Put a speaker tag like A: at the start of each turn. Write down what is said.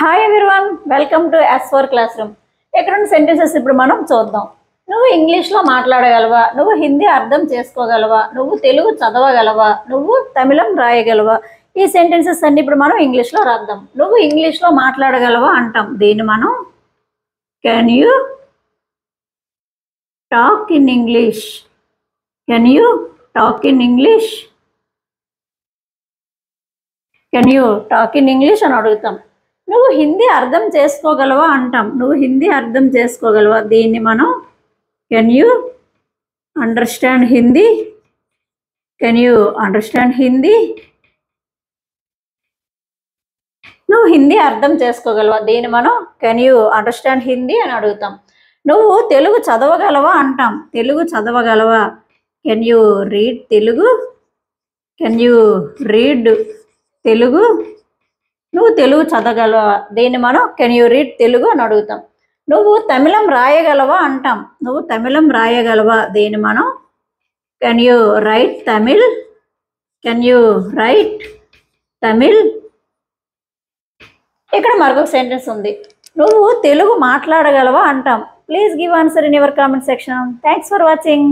A: Hi everyone, welcome to S4 class room. ఇక్కడ ఉన్న sentences ఇప్పుడు మనం చూద్దాం. నువ్వు ఇంగ్లీష్లో మాట్లాడగలవా? నువ్వు హిందీ అర్థం చేసుకోగలవా? నువ్వు తెలుగు చదవగలవా? నువ్వు తమిళం రాయగలవా? ఈ సెంటెన్సెస్ అన్ని ఇప్పుడు మనం ఇంగ్లీష్లో రాద్దాం. నువ్వు ఇంగ్లీష్లో మాట్లాడగలవా అంటాం. దీన్ని మనం can you talk in English? Can you talk in English? Can you talk in English అని అడుగుతాం. నువ్వు హిందీ అర్థం చేసుకోగలవా అంటాం. నువ్వు హిందీ అర్థం చేసుకోగలవా? దీన్ని మనం can you understand Hindi? Can you understand Hindi? నువ్వు హిందీ అర్థం చేసుకోగలవా? దీన్ని మనం కెన్ యూ అండర్స్టాండ్ హిందీ అని అడుగుతాం. నువ్వు తెలుగు చదవగలవా అంటాం. తెలుగు చదవగలవా? Can you read Telugu? Can you read Telugu? నువ్వు తెలుగు చదవగలవా? దీన్ని మనం కెన్ యూ రీడ్ తెలుగు అని అడుగుతాం. నువ్వు తమిళం రాయగలవా అంటాం. నువ్వు తమిళం రాయగలవా? దీన్ని మనం can you right Tamil? Can you right Tamil? ఇక్కడ మరొక సెంటెన్స్ ఉంది. నువ్వు తెలుగు మాట్లాడగలవా అంటాం. Please give answer in your comment section. Thanks for watching.